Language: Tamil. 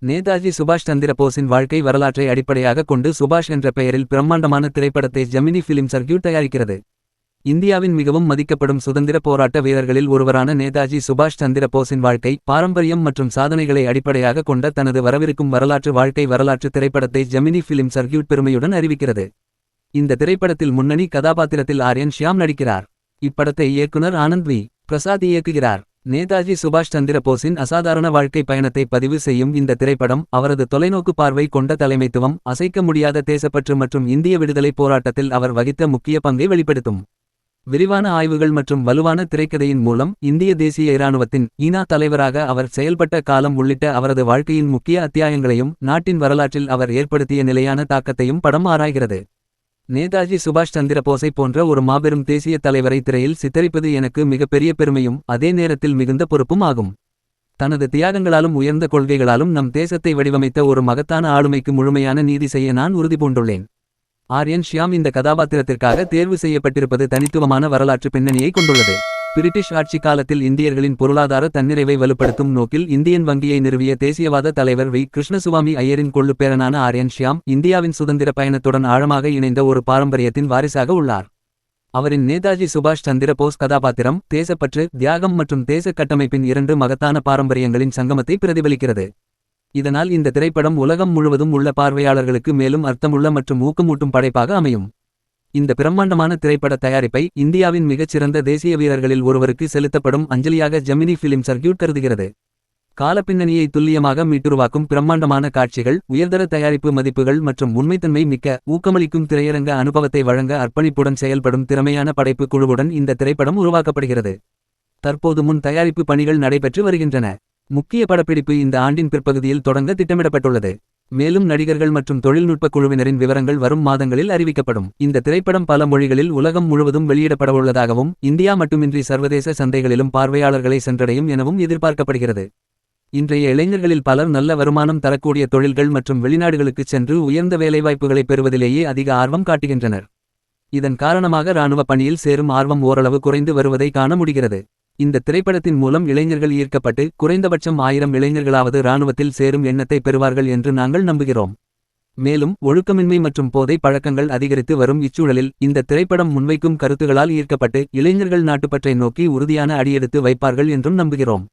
நேதாஜி சுபாஷ் சந்திர போஸின் வாழ்க்கை வரலாற்றை அடிப்படையாகக் கொண்டு சுபாஷ் என்ற பெயரில் பிரம்மாண்டமான திரைப்படத்தை ஜெமினி ஃபிலிம் சர்க்யூட் தயாரிக்கிறது. இந்தியாவின் மிகவும் மதிக்கப்படும் சுதந்திர போராட்ட வீரர்களில் ஒருவரான நேதாஜி சுபாஷ் சந்திர போஸின் வாழ்க்கை, பாரம்பரியம் மற்றும் சாதனைகளை அடிப்படையாகக் கொண்ட தனது வரவிருக்கும் வரலாற்று வாழ்க்கை வரலாற்று திரைப்படத்தை ஜெமினி ஃபிலிம் சர்க்யூட் பெருமையுடன் அறிவிக்கிறது. இந்த திரைப்படத்தில் முன்னணி கதாபாத்திரத்தில் ஆர்யன் ஷியாம் நடிக்கிறார். இப்படத்தை இயக்குனர் ஆனந்த் வி. பிரசாத் இயக்குகிறார். நேதாஜி சுபாஷ் சந்திர போஸின் அசாதாரண வாழ்க்கை பயணத்தை பதிவு செய்யும் இந்த திரைப்படம், அவரது தொலைநோக்கு பார்வை கொண்ட தலைமைத்துவம், அசைக்க முடியாத தேசப்பற்று மற்றும் இந்திய விடுதலைப் போராட்டத்தில் அவர் வகித்த முக்கிய பங்கை வெளிப்படுத்தும். விரிவான ஆய்வுகள் மற்றும் வலுவான திரைக்கதையின் மூலம் இந்திய தேசிய இராணுவத்தின் ஈனா தலைவராக அவர் செயல்பட்ட காலம் உள்ளிட்ட அவரது வாழ்க்கையின் முக்கிய அத்தியாயங்களையும் நாட்டின் வரலாற்றில் அவர் ஏற்படுத்திய நிலையான தாக்கத்தையும் படம் ஆராய்கிறது. நேதாஜி சுபாஷ் சந்திர போஸை போன்ற ஒரு மாபெரும் தேசிய தலைவரை திரையில் சித்தரிப்பது எனக்கு மிகப்பெரிய பெருமையும் அதே நேரத்தில் மிகுந்த பொறுப்பும் ஆகும். தனது தியாகங்களாலும் உயர்ந்த கொள்கைகளாலும் நம் தேசத்தை வடிவமைத்த ஒரு மகத்தான ஆளுமைக்கு முழுமையான நீதி செய்ய நான் உறுதிபூண்டுள்ளேன். ஆர்யன் ஷியாம் இந்த கதாபாத்திரத்திற்காக தேர்வு செய்யப்பட்டிருப்பது தனித்துவமான வரலாற்று பின்னணியை கொண்டுள்ளது. பிரிட்டிஷ் ஆட்சி காலத்தில் இந்தியர்களின் பொருளாதார தன்னிறைவை வலுப்படுத்தும் நோக்கில் இந்தியன் வங்கியை நிறுவிய தேசியவாத தலைவர் வி. கிருஷ்ணசுவாமி ஐயரின் கொள்ளுப்பேரனான ஆர்யன் ஷியாம் இந்தியாவின் சுதந்திர பயணத்துடன் ஆழமாக இணைந்த ஒரு பாரம்பரியத்தின் வாரிசாக உள்ளார். அவரின் நேதாஜி சுபாஷ் சந்திர போஸ் கதாபாத்திரம் தேசப்பற்று, தியாகம் மற்றும் தேச கட்டமைப்பின் இரண்டு மகத்தான பாரம்பரியங்களின் சங்கமத்தை பிரதிபலிக்கிறது. இதனால் இந்த திரைப்படம் உலகம் முழுவதும் உள்ள பார்வையாளர்களுக்கு மேலும் அர்த்தமுள்ள மற்றும் ஊக்கமூட்டும் படைப்பாக அமையும். இந்த பிரம்மாண்டமான திரைப்பட தயாரிப்பை இந்தியாவின் மிகச்சிறந்த தேசிய வீரர்களில் ஒருவருக்கு செலுத்தப்படும் அஞ்சலியாக ஜெமினி ஃபிலிம் சர்க்யூட் கருதுகிறது. காலப்பின்னணியை துல்லியமாக மீட்டுருவாக்கும் பிரம்மாண்டமான காட்சிகள், உயர்தர தயாரிப்பு மதிப்புகள் மற்றும் உண்மைத்தன்மை மிக்க ஊக்கமளிக்கும் திரையரங்க அனுபவத்தை வழங்க அர்ப்பணிப்புடன் செயல்படும் திறமையான படைப்பு குழுவுடன் இந்த திரைப்படம் உருவாக்கப்படுகிறது. தற்போது முன் தயாரிப்பு பணிகள் நடைபெற்று வருகின்றன. முக்கிய படப்பிடிப்பு இந்த ஆண்டின் பிற்பகுதியில் தொடங்க திட்டமிடப்பட்டுள்ளது. மேலும் நடிகர்கள் மற்றும் தொழில்நுட்ப குழுவினரின் விவரங்கள் வரும் மாதங்களில் அறிவிக்கப்படும். இந்த திரைப்படம் பல மொழிகளில் உலகம் முழுவதும் வெளியிடப்படவுள்ளதாகவும் இந்தியா மட்டுமின்றி சர்வதேச சந்தைகளிலும் பார்வையாளர்களை சென்றடையும் எனவும் எதிர்பார்க்கப்படுகிறது. இன்றைய இளைஞர்களில் பலர் நல்ல வருமானம் தரக்கூடிய தொழில்கள் மற்றும் வெளிநாடுகளுக்குச் சென்று உயர்ந்த வேலைவாய்ப்புகளை பெறுவதிலேயே அதிக ஆர்வம் காட்டுகின்றனர். இதன் காரணமாக இராணுவ பணியில் சேரும் ஆர்வம் ஓரளவு குறைந்து வருவதை காண முடிகிறது. இந்த திரைப்படத்தின் மூலம் இளைஞர்கள் ஈர்க்கப்பட்டு குறைந்தபட்சம் 1000 இளைஞர்களாவது இராணுவத்தில் சேரும் எண்ணத்தை பெறுவார்கள் என்று நாங்கள் நம்புகிறோம். மேலும் ஒழுக்கமின்மை மற்றும் போதை பழக்கங்கள் அதிகரித்து வரும் இச்சூழலில் இந்த திரைப்படம் முன்வைக்கும் கருத்துகளால் ஈர்க்கப்பட்டு இளைஞர்கள் நாட்டுப்பற்றை நோக்கி உறுதியான அடியெடுத்து வைப்பார்கள் என்றும் நம்புகிறோம்.